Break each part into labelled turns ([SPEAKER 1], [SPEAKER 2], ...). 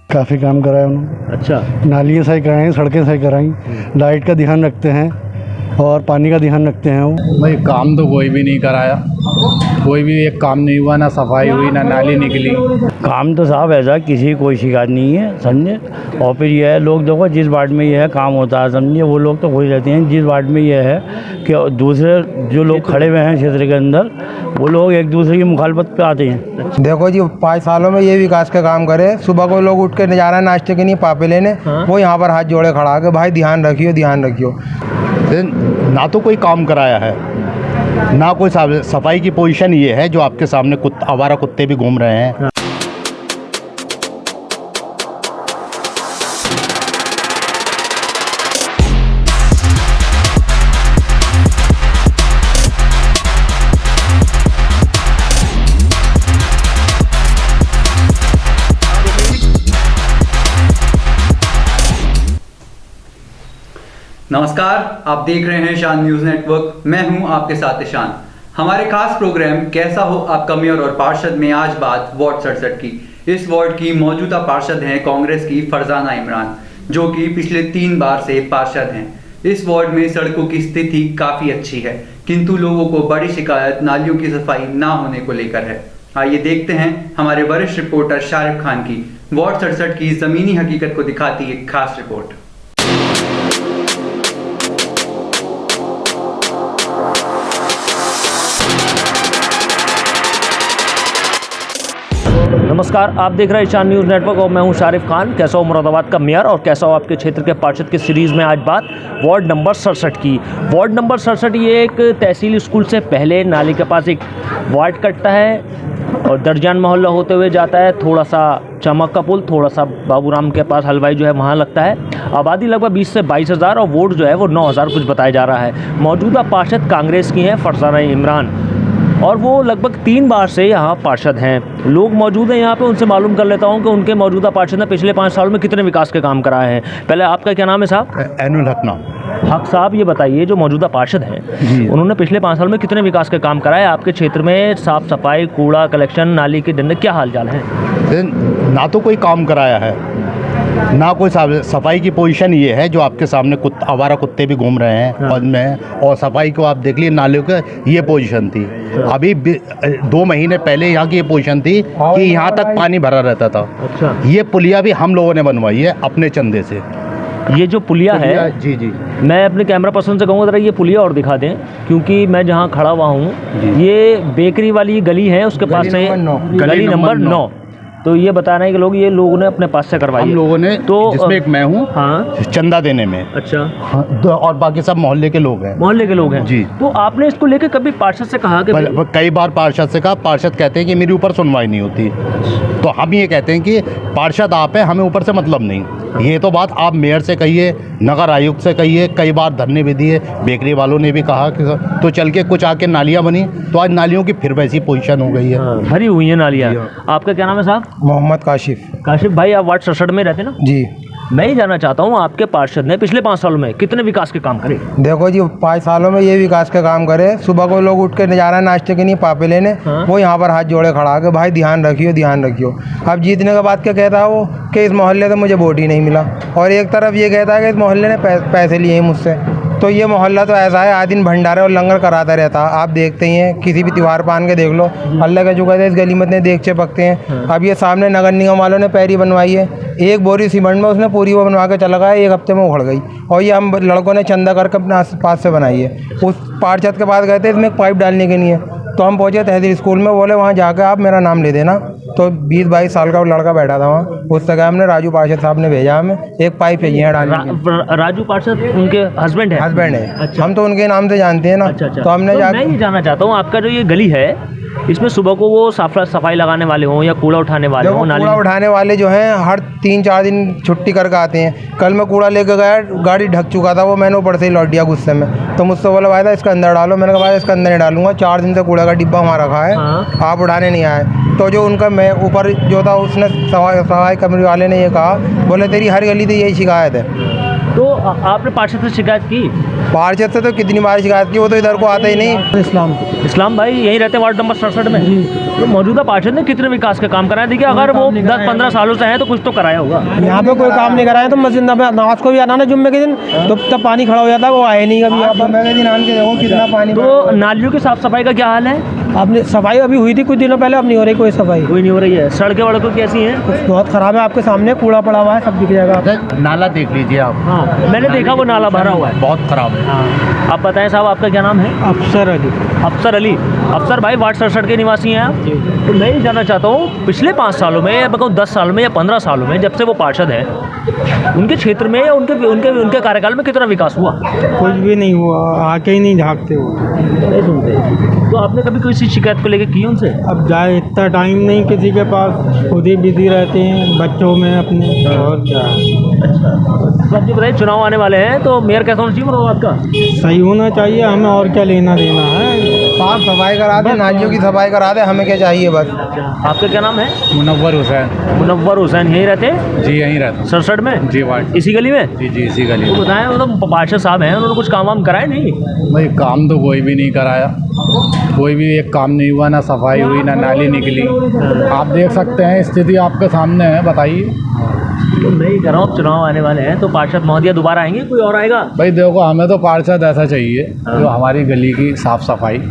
[SPEAKER 1] काफ़ी काम कराया उन्होंने।
[SPEAKER 2] अच्छा।
[SPEAKER 1] नालियाँ सही कराई, सड़कें सही कराई, लाइट का ध्यान रखते हैं और पानी का ध्यान रखते हैं वो।
[SPEAKER 3] भाई काम तो कोई भी नहीं कराया, कोई भी एक काम नहीं हुआ, ना सफाई हुई ना नाली निकली।
[SPEAKER 2] काम तो साहब ऐसा किसी की कोई शिकायत नहीं है, समझे। और फिर यह है, लोग देखो जिस वार्ड में यह है काम होता है, समझिए, वो लोग तो खुश रहते हैं। जिस वार्ड में यह है कि दूसरे जो लोग खड़े हुए हैं क्षेत्र के अंदर, वो लोग एक दूसरे की मुखालफत पे आते हैं।
[SPEAKER 4] देखो जी 5 सालों में ये विकास का काम करे। सुबह को लोग उठ के जा रहे हैं नाश्ते के लिए पापे लेने, वो यहाँ पर हाथ जोड़े खड़ा के भाई ध्यान रखियो ध्यान रखियो।
[SPEAKER 5] ना तो कोई काम कराया है, ना कोई सफाई की पोजीशन ये है जो आपके सामने आवारा कुत्ते भी घूम रहे हैं।
[SPEAKER 6] नमस्कार, आप देख रहे हैं शान न्यूज़ नेटवर्क। मैं हूं आपके साथ ईशान। हमारे खास प्रोग्राम कैसा हो आपका मेयर और पार्षद में आज बात वार्ड 67 की। इस वार्ड की मौजूदा पार्षद हैं कांग्रेस की फरजाना इमरान, जो कि पिछले 3 बार से पार्षद हैं। इस वार्ड में सड़कों की स्थिति काफ़ी अच्छी है, किंतु लोगों को बड़ी शिकायत नालियों की सफाई ना होने को लेकर है। आइए देखते हैं हमारे वरिष्ठ रिपोर्टर शारिफ खान की वार्ड 67 की ज़मीनी हकीकत को दिखाती एक खास रिपोर्ट।
[SPEAKER 2] नमस्कार, आप देख रहे हैं ईशान न्यूज़ नेटवर्क और मैं हूं शारिफ खान। कैसा हो मुरादाबाद का मेयर और कैसा हो आपके क्षेत्र के पार्षद की सीरीज़ में आज बात वार्ड नंबर 67 की। वार्ड नंबर 67 ये एक तहसील स्कूल से पहले नाली के पास एक वार्ड कटता है और दरजान मोहल्ला होते हुए जाता है। थोड़ा सा चमक का पुल, थोड़ा सा बाबूराम के पास हलवाई जो है वहाँ लगता है। आबादी लगभग 20 से 22 हज़ार और वोट जो है वो 9,000 कुछ बताया जा रहा है। मौजूदा पार्षद कांग्रेस की हैं फरजाना इमरान और वो लगभग 3 बार से यहाँ पार्षद हैं। लोग मौजूद हैं यहाँ पे, उनसे मालूम कर लेता हूँ कि उनके मौजूदा पार्षद ने पिछले 5 सालों में कितने विकास के काम कराए हैं। पहले आपका क्या नाम है साहब?
[SPEAKER 5] एनुल हक नाम।
[SPEAKER 2] हक साहब, ये बताइए जो मौजूदा पार्षद हैं उन्होंने पिछले 5 साल में कितने विकास के काम कराए आपके क्षेत्र में? साफ़ सफाई, कूड़ा कलेक्शन, नाली के डंडे, क्या हाल चाल है?
[SPEAKER 5] ना तो कोई काम कराया है, ना कोई सफाई की पोजीशन ये है जो आपके सामने आवारा कुत्ते भी घूम रहे हैं। और सफाई को आप देख लीजिए, नालियों का ये पोजीशन थी। अभी 2 महीने पहले यहाँ की ये पोजीशन थी कि यहाँ तक पानी भरा रहता था।
[SPEAKER 2] अच्छा।
[SPEAKER 5] ये पुलिया भी हम लोगों ने बनवाई है अपने चंदे से।
[SPEAKER 2] ये जो पुलिया है,
[SPEAKER 5] जी,
[SPEAKER 2] मैं अपने कैमरा पर्सन से कहूँगा ज़रा ये पुलिया और दिखा दें, क्योंकि मैं जहाँ खड़ा हुआ हूँ ये बेकरी वाली गली है, उसके पास से गली नंबर 9। तो ये बताना है कि लोगों ने अपने पास से करवाई,
[SPEAKER 5] हम लोगों ने, तो जिसमें एक मैं हूँ।
[SPEAKER 2] हाँ,
[SPEAKER 5] चंदा देने में।
[SPEAKER 2] अच्छा।
[SPEAKER 5] और बाकी सब मोहल्ले के लोग हैं।
[SPEAKER 2] मोहल्ले के लोग हैं
[SPEAKER 5] जी।
[SPEAKER 2] तो आपने इसको लेकर कभी पार्षद से कहा कि
[SPEAKER 5] कई बार पार्षद से कहा, पार्षद कहते हैं कि मेरे ऊपर सुनवाई नहीं होती। तो हम ये कहते हैं कि पार्षद आप हैं, हमें ऊपर से मतलब नहीं। ये तो बात आप मेयर से कहिए, नगर आयुक्त से कहिए, कई बार धरने भी दिए, बेकरी वालों ने भी कहा कि तो चल के कुछ आके नालियाँ बनी, तो आज नालियों की फिर वैसी पोजीशन हो गई है।
[SPEAKER 2] भरी हुई है नालियाँ। आपका क्या नाम है साहब?
[SPEAKER 4] मोहम्मद काशिफ।
[SPEAKER 2] काशिफ भाई, आप वार्ड 67 में रहते ना?
[SPEAKER 4] जी।
[SPEAKER 2] मैं ही जानना चाहता हूँ आपके पार्षद ने पिछले 5 सालों में कितने विकास के काम करे?
[SPEAKER 4] देखो जी 5 सालों में ये विकास का काम करे। सुबह को लोग उठ के जा रहे हैं नाश्ते के लिए पापे लेने, वो यहाँ पर हाथ जोड़े खड़ा के भाई ध्यान रखियो ध्यान रखियो। अब जीतने के बाद क्या कहता है वो कि इस मोहल्ले से मुझे वोट ही नहीं मिला, और एक तरफ ये कहता है कि इस मोहल्ले ने पैसे लिए हैं मुझसे। तो ये मोहल्ला तो ऐसा है, आए दिन भंडारे और लंगर कराता रहता है। आप देखते ही हैं, किसी भी त्यौहार पान के देख लो, अल्लाह का शुक्र है इस गली में इतने देगचे पकते हैं। अब ये सामने नगर निगम वालों ने पैरी बनवाई है, 1 बोरी सीमेंट में उसने पूरी वो बनवा के चला गया, 1 हफ्ते में उखड़ गई। और ये हम लड़कों ने चंदा करके अपने आस पास से बनाई है। उस पार्षद के पास गए थे इसमें एक पाइप डालने के लिए, तो हम पहुँचे तहसील स्कूल में, बोले वहाँ जाकर आप मेरा नाम ले देना। तो 20-22 साल का वो लड़का बैठा था वहाँ, उससे कहा हमने राजू पार्षद साहब ने भेजा, हमें एक पाइप चाहिए डालने के।
[SPEAKER 2] राजू पार्षद उनके हस्बैंड है?
[SPEAKER 4] हस्बैंड है।
[SPEAKER 2] अच्छा।
[SPEAKER 4] हम तो उनके नाम से जानते हैं ना।
[SPEAKER 2] अच्छा।
[SPEAKER 4] तो हमने
[SPEAKER 2] मैं ये जानना चाहता हूँ, आपका जो ये गली है इसमें सुबह को वो सफाई लगाने वाले हों या कूड़ा उठाने वाले हों?
[SPEAKER 4] कूड़ा उठाने वाले जो हैं हर 3-4 दिन छुट्टी करके आते हैं। कल मैं कूड़ा लेकर गया, गाड़ी ढक चुका था वो, मैंने ऊपर से ही लौट दिया गुस्से में। तो मुझसे बोला भाई था इसके अंदर डालो, मैंने कहा भाई इसके अंदर नहीं डालूंगा, 4 दिन से कूड़ा का डिब्बा वहाँ रखा है। आप उठाने नहीं आए। तो जो उनका मैं ऊपर जो था उसने सफाई कमेटी वाले ने ये कहा, बोले तेरी हर गली से यही शिकायत है।
[SPEAKER 2] तो आपने पार्षद से शिकायत की?
[SPEAKER 4] पार्षद से तो कितनी बार शिकायत की, वो तो इधर को आते ही नहीं।
[SPEAKER 2] इस्लाम भाई यहीं रहते हैं वार्ड नंबर 67 में। तो मौजूदा पार्षद ने कितने विकास के काम कराए? देखिए अगर वो 10-15 सालों से हैं तो कुछ तो कराया होगा।
[SPEAKER 7] यहाँ पे कोई काम नहीं कराया, तो मस्जिद नमाज को भी आना ना जुम्मे के दिन, तो तब पानी खड़ा हो जाता है, वो आए नहीं कभी यहाँ पर।
[SPEAKER 4] के दिन आन के देखो कितना पानी।
[SPEAKER 2] तो नालियों की साफ सफाई का क्या हाल है?
[SPEAKER 7] आपने सफाई अभी हुई थी कुछ दिनों पहले, अब नहीं हो रही कोई सफाई,
[SPEAKER 2] कोई नहीं हो रही है। सड़कें वड़कों कैसी हैं?
[SPEAKER 7] बहुत खराब है, आपके सामने कूड़ा पड़ा हुआ है, सब दिख जाएगा आपको।
[SPEAKER 5] नाला देख लीजिए आप।
[SPEAKER 2] हाँ मैंने देखा वो नाला भरा हुआ है,
[SPEAKER 5] बहुत ख़राब है।
[SPEAKER 2] हाँ आप बताएं साहब आपका क्या नाम है?
[SPEAKER 7] अफसर अली।
[SPEAKER 2] अफसर अली। अफसर भाई वार्ड 67 के निवासी हैं आप? तो मैं ये जानना चाहता हूँ पिछले 5 सालों में या बताऊँ 10 सालों में या 15 सालों में जब से वो पार्षद हैं, उनके क्षेत्र में या उनके कार्यकाल में कितना विकास हुआ?
[SPEAKER 7] कुछ भी नहीं हुआ, आके ही नहीं झाँकते हो,
[SPEAKER 2] नहीं सुनते। तो आपने कभी किसी शिकायत को लेकर की उनसे?
[SPEAKER 7] अब जाए इतना टाइम नहीं किसी के पास, खुद ही बिजी रहते हैं बच्चों में अपने, और क्या।
[SPEAKER 2] अच्छा तो आप ये बताइए चुनाव आने वाले हैं तो मेयर कैसा होना चाहिए मुरादाबाद का?
[SPEAKER 7] सही होना चाहिए, हमें और क्या लेना देना है।
[SPEAKER 4] साफ सफाई करा दे, नालियों की सफाई करा दे, हमें क्या चाहिए बस।
[SPEAKER 2] आपका क्या नाम है?
[SPEAKER 3] मुनव्वर हुसैन।
[SPEAKER 2] मुनव्वर हुसैन। यहीं रहते हैं?
[SPEAKER 3] जी यहीं रहता हूँ।
[SPEAKER 2] 67 में?
[SPEAKER 3] जी वार्ड।
[SPEAKER 2] इसी गली में?
[SPEAKER 3] जी इसी गली।
[SPEAKER 2] तो बताएं मतलब पार्षद साहब हैं, उन्होंने कुछ काम वाम कराए नहीं?
[SPEAKER 3] भाई काम तो कोई भी नहीं कराया, कोई भी एक काम नहीं हुआ, ना सफाई हुई ना नाली निकली। आप देख सकते हैं स्थिति आपके सामने है, बताइए।
[SPEAKER 2] तो मैं ही कह रहा हूँ चुनाव आने वाले हैं तो पार्षद महोदया दोबारा आएंगे, कोई और आएगा?
[SPEAKER 3] भाई देखो हमें तो पार्षद ऐसा चाहिए जो हमारी गली की साफ़ सफाई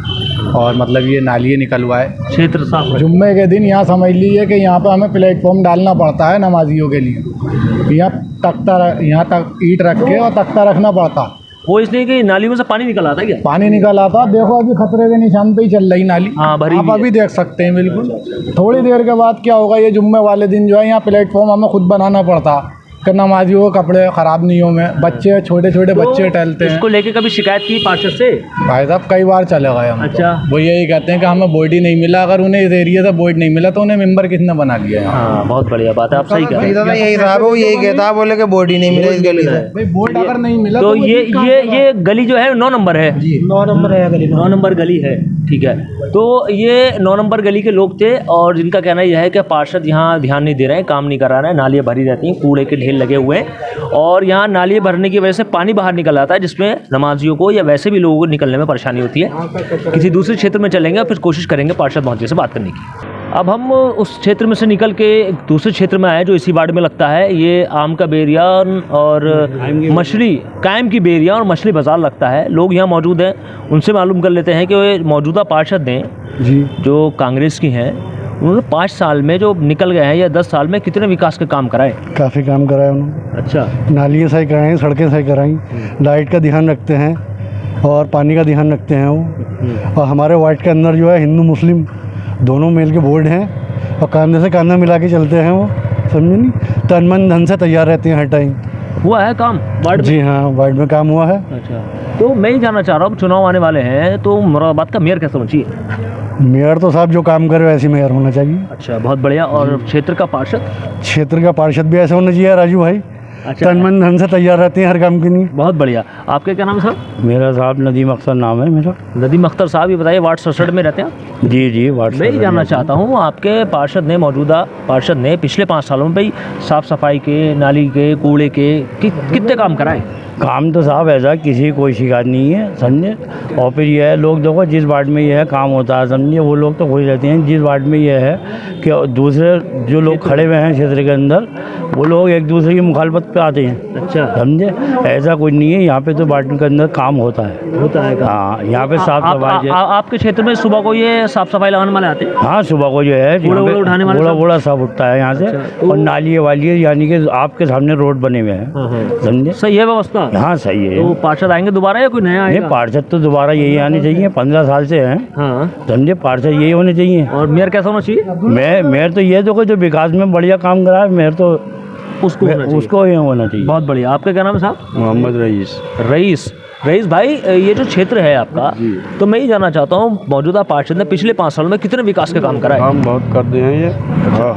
[SPEAKER 3] और मतलब ये नालियाँ निकलवाए,
[SPEAKER 2] क्षेत्र साफ रखें।
[SPEAKER 3] जुम्मे के दिन यहाँ समझ लीजिए कि यहाँ पे हमें प्लेटफॉर्म डालना पड़ता है नमाजियों के लिए। यहाँ तक ईंट रख के और तख्ता रखना पड़ता है।
[SPEAKER 2] वो इसलिए कि नाली में से पानी निकल आता है क्या?
[SPEAKER 3] पानी निकल आता, देखो अभी खतरे के निशान पे ही चल रही नाली।
[SPEAKER 2] हाँ, भरी
[SPEAKER 3] आप
[SPEAKER 2] हुई
[SPEAKER 3] अभी देख सकते हैं बिल्कुल। थोड़ी देर के बाद क्या होगा, ये जुम्मे वाले दिन जो है यहाँ प्लेटफॉर्म हमें खुद बनाना पड़ता कि नमाजियों के कपड़े ख़राब नहीं हो, में बच्चे छोटे छोटे बच्चे टहलते हैं।
[SPEAKER 2] इसको लेके कभी शिकायत की पार्षद से?
[SPEAKER 3] भाई साहब कई बार चले गए हम।
[SPEAKER 2] अच्छा।
[SPEAKER 3] वो यही कहते हैं कि हमें बोर्ड ही नहीं मिला, अगर उन्हें इस एरिया से बोर्ड नहीं मिला तो उन्हें मेंबर किसने बना लिया यहाँ?
[SPEAKER 2] हाँ बहुत बढ़िया बात है, आप सही कह रहे हैं।
[SPEAKER 4] यही साहब वो यही कहता है, बोले कि बॉडी नहीं मिला इस गली से।
[SPEAKER 3] भाई बोर्ड अगर नहीं मिला
[SPEAKER 2] तो ये गली जो है 9 नंबर है जी?
[SPEAKER 7] 9 नंबर है गली,
[SPEAKER 2] 9 नंबर गली है, ठीक है। तो ये 9 नंबर गली के लोग थे और जिनका कहना यह है कि पार्षद यहाँ ध्यान नहीं दे रहे हैं, काम नहीं करा रहे हैं, नालियाँ भरी रहती हैं, कूड़े के ढेर लगे हुए हैं और यहाँ नालियाँ भरने की वजह से पानी बाहर निकल आता है जिसमें नमाजियों को या वैसे भी लोगों को निकलने में परेशानी होती है। किसी दूसरे क्षेत्र में चलेंगे और फिर कोशिश करेंगे पार्षद महोदय से बात करने की। अब हम उस क्षेत्र में से निकल के एक दूसरे क्षेत्र में आए जो इसी वार्ड में लगता है। ये आम का बेरिया और मछली कायम की बेरिया और मछली बाज़ार लगता है। लोग यहाँ मौजूद हैं, उनसे मालूम कर लेते हैं कि मौजूदा पार्षद ने
[SPEAKER 1] जी
[SPEAKER 2] जो कांग्रेस की हैं, उन्होंने 5 साल में जो निकल गए हैं या 10 साल में कितने विकास के काम कराए?
[SPEAKER 1] काफ़ी काम कराया उन्होंने।
[SPEAKER 2] अच्छा।
[SPEAKER 1] नालियाँ सही कराई, सड़कें सही कराई, लाइट का ध्यान रखते हैं और पानी का ध्यान रखते हैं वो। और हमारे वार्ड के अंदर जो है हिंदू मुस्लिम दोनों मेल के बोर्ड हैं और कंधे से कंधा मिला के चलते हैं वो, समझे नहीं, तन मन धन से तैयार रहते हैं हर टाइम।
[SPEAKER 2] हुआ है काम वार्ड में?
[SPEAKER 1] जी हाँ, वार्ड में काम हुआ है।
[SPEAKER 2] अच्छा। तो मैं ही जानना चाह रहा हूँ चुनाव आने वाले हैं तो मुरादाबाद का मेयर कैसा होना चाहिए?
[SPEAKER 1] मेयर तो साहब जो काम करे वैसे मेयर होना चाहिए।
[SPEAKER 2] अच्छा बहुत बढ़िया। और क्षेत्र का पार्षद?
[SPEAKER 1] क्षेत्र का पार्षद भी ऐसा होना चाहिए राजू भाई,
[SPEAKER 2] अच्छा।
[SPEAKER 1] तन मन धन से तैयार रहते हैं हर काम के लिए।
[SPEAKER 2] बहुत बढ़िया। आपके क्या नाम है सर?
[SPEAKER 8] मेरा साहब नदीम अख्तर नाम है मेरा।
[SPEAKER 2] नदीम अख्तर साहब, ये बताइए वार्ड 67 में रहते हैं आप?
[SPEAKER 8] जी वार्ड।
[SPEAKER 2] मैं ही जानना चाहता हूँ आपके पार्षद ने, मौजूदा पार्षद ने पिछले 5 सालों में भाई साफ़ सफाई के, नाली के, कूड़े के कितने काम कराए?
[SPEAKER 8] काम तो साहब ऐसा किसी की कोई शिकायत नहीं है, समझे। और फिर यह है, लोग देखो जिस वार्ड में यह है काम होता है, समझे, वो लोग तो खुश रहते हैं। जिस वार्ड में यह है कि दूसरे जो लोग खड़े हुए हैं क्षेत्र के अंदर, वो लोग एक दूसरे की मुखालफत पे आते हैं।
[SPEAKER 2] अच्छा।
[SPEAKER 8] समझे, ऐसा कुछ नहीं है यहाँ पे, तो वार्ड के अंदर काम होता है। हाँ, यहाँ पे साफ सफाई।
[SPEAKER 2] आपके क्षेत्र में सुबह को ये साफ सफाई लगाने वाले आते हैं?
[SPEAKER 8] हाँ, सुबह को जो है
[SPEAKER 2] उठाने वाले
[SPEAKER 8] बूढ़ा सब उठता है यहाँ से। और नाली वाली यानी कि आपके सामने रोड बने हुए हैं, समझे।
[SPEAKER 2] सही है व्यवस्था?
[SPEAKER 8] हाँ सही है।
[SPEAKER 2] तो पार्षद आएंगे दोबारा या कोई नया आएगा?
[SPEAKER 8] नहीं, पार्षद तो दोबारा यही आने चाहिए, 15 साल से हैं।
[SPEAKER 2] हाँ।
[SPEAKER 8] समझे, पार्षद यही होने चाहिए।
[SPEAKER 2] और मेयर कैसा होना चाहिए?
[SPEAKER 8] मेयर तो ये देखो जो विकास में बढ़िया काम करा है, मेयर तो
[SPEAKER 2] उसको
[SPEAKER 8] ही होना चाहिए।
[SPEAKER 2] बहुत बढ़िया। आपका क्या नाम है साहब?
[SPEAKER 8] मोहम्मद रईस।
[SPEAKER 2] रईस भाई, ये जो क्षेत्र है आपका, तो मैं ये जानना चाहता हूँ मौजूदा पार्षद ने पिछले 5 सालों में कितने विकास के काम कराए?
[SPEAKER 9] काम बहुत करते हैं ये,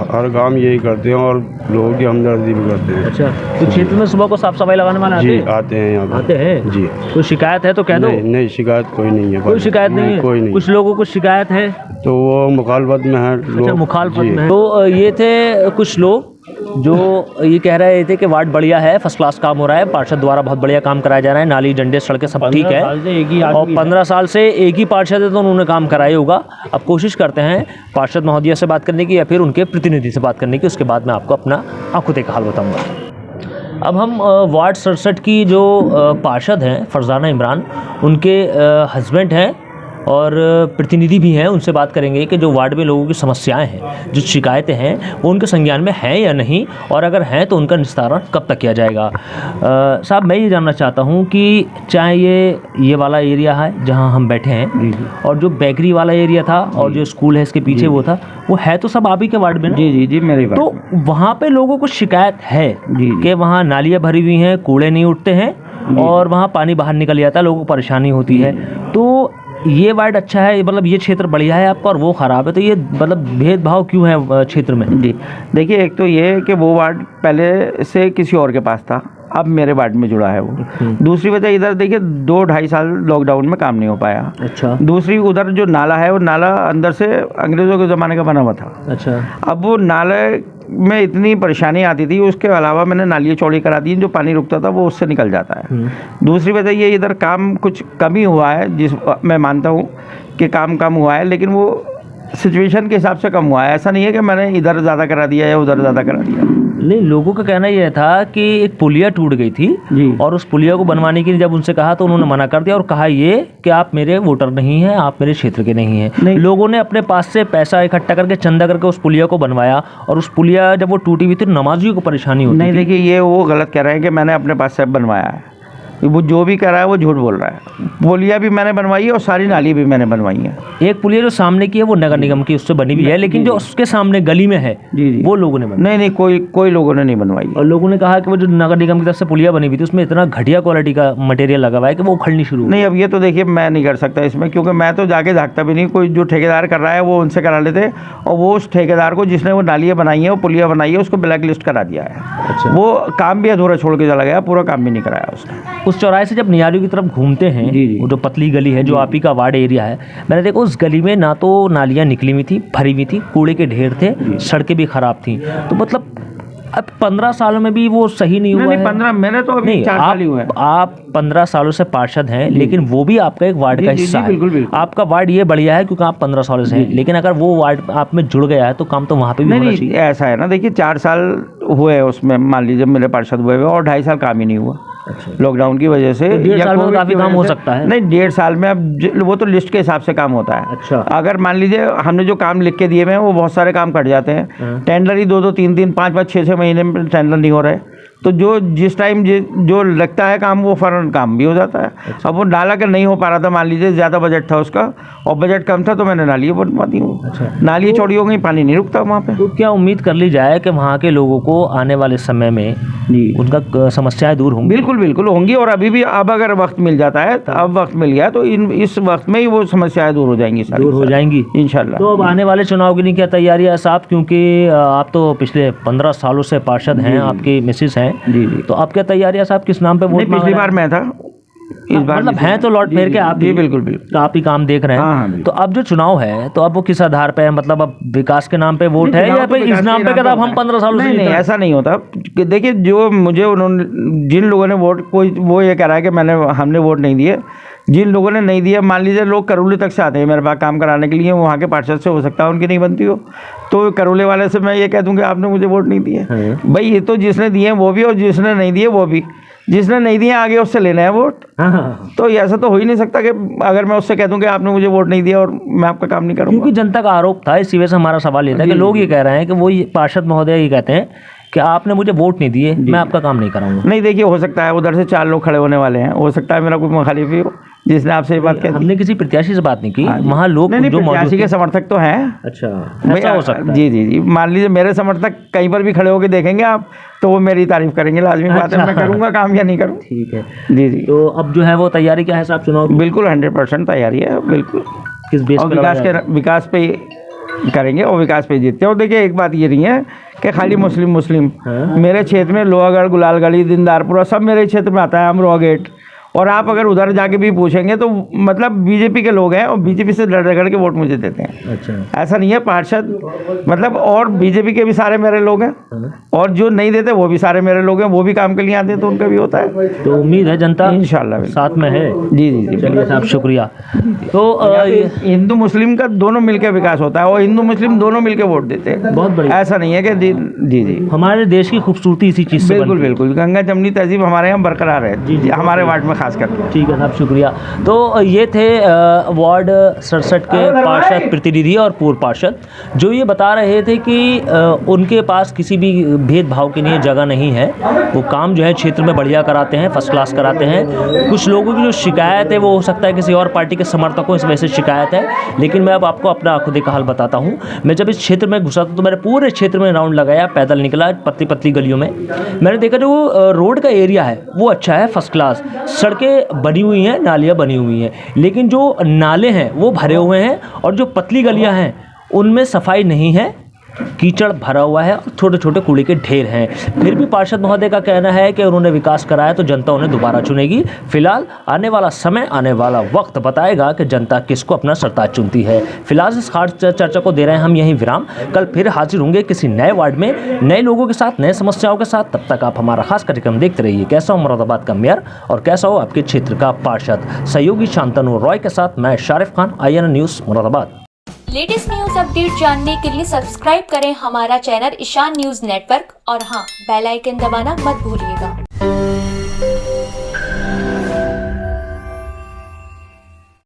[SPEAKER 9] हर काम यही करते हैं और लोगों की हमदर्दी भी करते हैं।
[SPEAKER 2] अच्छा। तो क्षेत्र में सुबह को साफ सफाई लगाने वाले
[SPEAKER 9] जी आते हैं यहाँ पर।
[SPEAKER 2] आते हैं
[SPEAKER 9] जी।
[SPEAKER 2] कोई शिकायत है तो कह दो?
[SPEAKER 9] नहीं, शिकायत कोई नहीं है।
[SPEAKER 2] कोई शिकायत नहीं है?
[SPEAKER 9] कोई नहीं।
[SPEAKER 2] कुछ लोगों को शिकायत है
[SPEAKER 9] तो वो मुखालफत में है।
[SPEAKER 2] अच्छा, मुखालफत में है। तो ये थे कुछ लोग जो ये कह रहे थे कि वार्ड बढ़िया है, फर्स्ट क्लास काम हो रहा है, पार्षद द्वारा बहुत बढ़िया काम कराया जा रहा है, नाली डंडे सड़कें सब ठीक है, और 15 साल से एक ही पार्षद है तो उन्होंने काम कराया होगा। अब कोशिश करते हैं पार्षद महोदया से बात करने की या फिर उनके प्रतिनिधि से बात करने की, उसके बाद मैं आपको अपना आंखों देखा हाल बताऊँगा। अब हम वार्ड 67 की जो पार्षद हैं फरजाना इमरान, उनके हस्बैंड हैं और प्रतिनिधि भी हैं, उनसे बात करेंगे कि जो वार्ड में लोगों की समस्याएं हैं, जो शिकायतें हैं, वो उनके संज्ञान में हैं या नहीं, और अगर हैं तो उनका निस्तारण कब तक किया जाएगा। साहब, मैं ये जानना चाहता हूँ कि चाहे ये वाला एरिया है जहाँ हम बैठे हैं, और जो बेकरी वाला एरिया था और जो स्कूल है इसके पीछे वो था, वो है तो सब आप ही के वार्ड में ना?
[SPEAKER 10] जी जी जी, मेरे वार्ड।
[SPEAKER 2] तो वहाँ पर लोगों को शिकायत है कि वहाँ नालियाँ भरी हुई हैं, कूड़े नहीं उठते हैं और वहाँ पानी बाहर निकल जाता है, लोगों को परेशानी होती है। तो ये वार्ड अच्छा है, मतलब ये क्षेत्र बढ़िया है आपका और वो ख़राब है, तो ये मतलब भेदभाव क्यों है क्षेत्र में?
[SPEAKER 10] जी देखिए, एक तो ये है कि वो वार्ड पहले से किसी और के पास था, अब मेरे वार्ड में जुड़ा है वो। दूसरी वजह इधर देखिए 2-2.5 साल लॉकडाउन में काम नहीं हो पाया।
[SPEAKER 2] अच्छा।
[SPEAKER 10] दूसरी उधर जो नाला है वो नाला अंदर से अंग्रेज़ों के ज़माने का बना हुआ था।
[SPEAKER 2] अच्छा।
[SPEAKER 10] अब वो नाले में इतनी परेशानी आती थी, उसके अलावा मैंने नालियाँ चौड़ी करा दी, जो पानी रुकता था वो उससे निकल जाता है। दूसरी वजह ये इधर काम कुछ कमी हुआ है, जिस मैं मानता हूँ कि काम कम हुआ है, लेकिन वो सिचुएशन के हिसाब से कम हुआ है। ऐसा नहीं है कि मैंने इधर ज़्यादा करा दिया या उधर ज़्यादा करा दिया।
[SPEAKER 2] नहीं, लोगों का कहना यह था कि एक पुलिया टूट गई थी
[SPEAKER 10] जी।
[SPEAKER 2] और उस पुलिया को बनवाने के लिए जब उनसे कहा तो उन्होंने मना कर दिया और कहा ये कि आप मेरे वोटर नहीं हैं, आप मेरे क्षेत्र के नहीं हैं। लोगों ने अपने पास से पैसा इकट्ठा करके, चंदा करके उस पुलिया को बनवाया, और उस पुलिया जब वो टूटी हुई थी नमाजियों को परेशानी होती
[SPEAKER 10] नहीं, देखिए ये वो गलत कह रहे हैं कि मैंने अपने पास से बनवाया है। वो जो भी कर रहा है वो झूठ बोल रहा है। पुलिया भी मैंने बनवाई है और सारी नाली भी मैंने बनवाई है।
[SPEAKER 2] एक पुलिया जो सामने की है वो नगर निगम की उससे बनी हुई है, लेकिन जो उसके सामने गली में है वो लोगों ने बनवाई।
[SPEAKER 10] नहीं, कोई लोगों ने नहीं बनवाई।
[SPEAKER 2] और लोगों ने कहा कि वो जो नगर निगम की तरफ से पुलिया बनी हुई थी उसमें इतना घटिया क्वालिटी का मटेरियल लगा हुआ है कि वो उखड़नी शुरू।
[SPEAKER 10] नहीं, अब ये तो देखिए मैं नहीं कर सकता इसमें, क्योंकि मैं तो जाके झाँकता भी नहीं। कोई जो ठेकेदार कर रहा है वो उनसे करा लेते, और वो उस ठेकेदार को जिसने वो नालियाँ बनाई है, वो पुलिया बनाई है, उसको ब्लैक लिस्ट करा दिया है। अच्छा। वो काम भी अधूरा छोड़ के चला गया, पूरा काम भी नहीं कराया उसने।
[SPEAKER 2] उस चौराहे से जब नियारियों की तरफ घूमते हैं, वो जो पतली गली है जो आप ही का वार्ड एरिया है, मैंने देखा उस गली में ना तो नालियाँ निकली हुई थी, भरी हुई थी, कूड़े के ढेर थे, सड़कें भी खराब थी। तो मतलब अब 15 सालों में भी वो सही नहीं हुआ है।
[SPEAKER 10] 15 मैंने तो अभी 4 साल ही हुए हैं।
[SPEAKER 2] आप 15 सालों से पार्षद हैं, लेकिन वो भी आपका एक वार्ड का हिस्सा है।
[SPEAKER 10] बिल्कुल।
[SPEAKER 2] आपका वार्ड ये बढ़िया है क्योंकि आप 15 सालों से हैं, लेकिन अगर वो वार्ड आप में जुड़ गया है तो काम तो वहाँ पे भी होना चाहिए।
[SPEAKER 10] ऐसा है ना, देखिए 4 साल हुए हैं उसमें, मान लीजिए मेरे पार्षद हुए और 2.5 साल काम ही नहीं हुआ।
[SPEAKER 2] अच्छा।
[SPEAKER 10] लॉकडाउन की वजह से।
[SPEAKER 2] 1.5 साल में काफ़ी काम हो सकता है।
[SPEAKER 10] नहीं, 1.5 साल में अब वो तो लिस्ट के हिसाब से काम होता है।
[SPEAKER 2] अच्छा।
[SPEAKER 10] अगर मान लीजिए हमने जो काम लिख के दिए हुए हैं वो बहुत सारे काम कट जाते हैं। टेंडर ही 2-2, 3-3, 5-5, 6-6 महीने में टेंडर नहीं हो रहे, तो जो जिस टाइम जो लगता है काम वो फ़ौरन काम भी हो जाता है। अच्छा। अब वो नाला का नहीं हो पा रहा था, मान लीजिए ज़्यादा बजट था उसका और बजट कम था, तो मैंने नाली बनवा दी हूँ। अच्छा। नाली चौड़ी हो गई, पानी नहीं रुकता वहाँ पे।
[SPEAKER 2] तो क्या उम्मीद कर ली जाए कि वहाँ के लोगों को आने वाले समय में उनका समस्याएं दूर होंगी?
[SPEAKER 10] बिल्कुल होंगी, और अभी भी अब अगर वक्त मिल जाता है, अब वक्त मिल गया तो इस वक्त में ही वो समस्याएं दूर हो जाएंगी,
[SPEAKER 2] दूर हो जाएंगी
[SPEAKER 10] इंशाल्लाह।
[SPEAKER 2] तो अब आने वाले चुनाव के लिए क्या तैयारी है साहब? क्योंकि आप तो पिछले 15 सालों से पार्षद हैं, आपकी मिसेस हैं।
[SPEAKER 10] जी।
[SPEAKER 2] तो आप क्या तैयारी है साहब, किस नाम पे वोट?
[SPEAKER 10] पिछली बार मैं था, इस बार
[SPEAKER 2] मतलब हैं तो लौट फेर के आप
[SPEAKER 10] जी बिल्कुल
[SPEAKER 2] आप ही काम देख रहे हैं।
[SPEAKER 10] हाँ,
[SPEAKER 2] तो अब जो चुनाव है तो अब वो किस आधार पे है? मतलब अब विकास के नाम पे वोट है या फिर इस नाम पे कि हम 15 सालों से?
[SPEAKER 10] नहीं, ऐसा नहीं होता। देखिए, जो मुझे उन्होंने जिन लोगों ने वोट, कोई वो ये कह रहा है कि हमने वोट नहीं दिए। जिन लोगों ने नहीं दिया, मान लीजिए लोग करौली तक से आते हैं मेरे पास काम कराने के लिए, वहाँ के पार्षद से हो सकता है उनकी नहीं बनती हो, तो करौली वाले से मैं ये कह दूँ कि आपने मुझे वोट नहीं दिए। भाई ये तो जिसने दिए वो भी और जिसने नहीं दिए वो भी। जिसने नहीं दिए आगे उससे लेना है वोट। तो ऐसा तो हो ही नहीं सकता कि अगर मैं उससे कह दूं कि आपने मुझे वोट नहीं दिया और मैं आपका काम नहीं करूँगा।
[SPEAKER 2] क्योंकि जनता का आरोप था, इसी वजह से हमारा सवाल ये था कि लोग ये कह रहे हैं कि वो पार्षद महोदय ये कहते हैं कि आपने मुझे वोट नहीं दिए, मैं आपका काम नहीं कराऊंगा।
[SPEAKER 10] नहीं, देखिए हो सकता है उधर से 4 लोग खड़े होने वाले हैं, हो सकता है मेरा कोई मुखालिफ ही हो जिसने आपसे ये बात कही।
[SPEAKER 2] हमने किसी प्रत्याशी से बात नहीं की, वहाँ लोग
[SPEAKER 10] नहीं, प्रत्याशी के समर्थक तो हैं।
[SPEAKER 2] अच्छा, ऐसा हो सकता है।
[SPEAKER 10] जी, मान लीजिए मेरे समर्थक कहीं पर भी खड़े होकर देखेंगे आप, तो वो मेरी तारीफ करेंगे, लाजमी बात है। मैं करूँगा काम या नहीं करूँ।
[SPEAKER 2] ठीक है
[SPEAKER 10] जी।
[SPEAKER 2] तो अब जो है वो तैयारी क्या है साहब चुनाव?
[SPEAKER 10] बिल्कुल 100% तैयारी है, बिल्कुल।
[SPEAKER 2] किस बेस
[SPEAKER 10] पर? विकास पे करेंगे और विकास पे जीतते हैं। और देखिए एक बात ये नहीं है कि खाली मुस्लिम मेरे क्षेत्र में लोहागढ़, गुलालगढ़ी, दीनदारपुरा सब मेरे क्षेत्र में आता है, अमरोहा गेट, और आप अगर उधर जाके भी पूछेंगे तो मतलब बीजेपी के लोग हैं और बीजेपी से लड़ झगड़ के वोट मुझे देते हैं।
[SPEAKER 2] अच्छा,
[SPEAKER 10] ऐसा नहीं है, पार्षद मतलब और बीजेपी के भी सारे मेरे लोग हैं और जो नहीं देते वो भी सारे मेरे लोग हैं, वो भी काम के लिए आते हैं तो उनका भी होता है।
[SPEAKER 2] तो उम्मीद है जनता
[SPEAKER 10] इंशाल्लाह
[SPEAKER 2] साथ में है।
[SPEAKER 10] जी जी जी।
[SPEAKER 2] चलिए साहब शुक्रिया। तो
[SPEAKER 10] हिंदू मुस्लिम का दोनों मिलकर विकास होता है और हिंदू मुस्लिम दोनों मिलकर वोट देते हैं।
[SPEAKER 2] बहुत बढ़िया।
[SPEAKER 10] ऐसा नहीं है कि जी जी जी
[SPEAKER 2] हमारे देश की खूबसूरती इसी चीज़ से
[SPEAKER 10] बिल्कुल
[SPEAKER 2] बनती है।
[SPEAKER 10] बिल्कुल, गंगा जमनी तहजीब हमारे यहाँ बरकरार है
[SPEAKER 2] जी, जी,
[SPEAKER 10] हमारे वार्ड में खास करके।
[SPEAKER 2] ठीक है साहब शुक्रिया। तो ये थे वार्ड 67 के पार्षद प्रतिनिधि और पूर्व पार्षद, जो ये बता रहे थे कि उनके पास किसी भी भेदभाव के लिए जगह नहीं है। वो काम जो है क्षेत्र में बढ़िया कराते हैं, फर्स्ट क्लास कराते हैं। कुछ लोगों की जो शिकायत है वो हो सकता है किसी और पार्टी के समर्थकों इस वजह से शिकायत है, लेकिन मैं अब आपको अपना खुद का हाल बताता हूँ। मैं जब इस क्षेत्र में घुसा तो मैंने पूरे क्षेत्र में राउंड लगाया, पैदल निकला पतली पतली गलियों में। मैंने देखा जो रोड का एरिया है वो अच्छा है, फर्स्ट क्लास। सड़कें बनी हुई हैं, नालियाँ बनी हुई हैं, लेकिन जो नाले हैं वो भरे हुए हैं और जो पतली गलियाँ हैं उनमें सफाई नहीं है, कीचड़ भरा हुआ है और छोटे छोटे कूड़े के ढेर हैं। फिर भी पार्षद महोदय का कहना है कि उन्होंने विकास कराया तो जनता उन्हें दोबारा चुनेगी। फिलहाल आने वाला समय, आने वाला वक्त बताएगा कि जनता किसको अपना सरताज चुनती है। फिलहाल इस खास चर्चा को दे रहे हैं हम यहीं विराम। कल फिर हाजिर होंगे किसी नए वार्ड में, नए लोगों के साथ, नए समस्याओं के साथ। तब तक आप हमारा खास कार्यक्रम देखते रहिए कैसा हो मुरादाबाद का मेयर और कैसा हो आपके क्षेत्र का पार्षद। सहयोगी शांतनु रॉय के साथ मैं Sharif Khan, IANN news Moradabad.
[SPEAKER 11] Latest news update जानने के लिए सब्सक्राइब करें हमारा चैनल ईशान न्यूज नेटवर्क और हाँ, बेल आइकन दबाना मत भूलिएगा।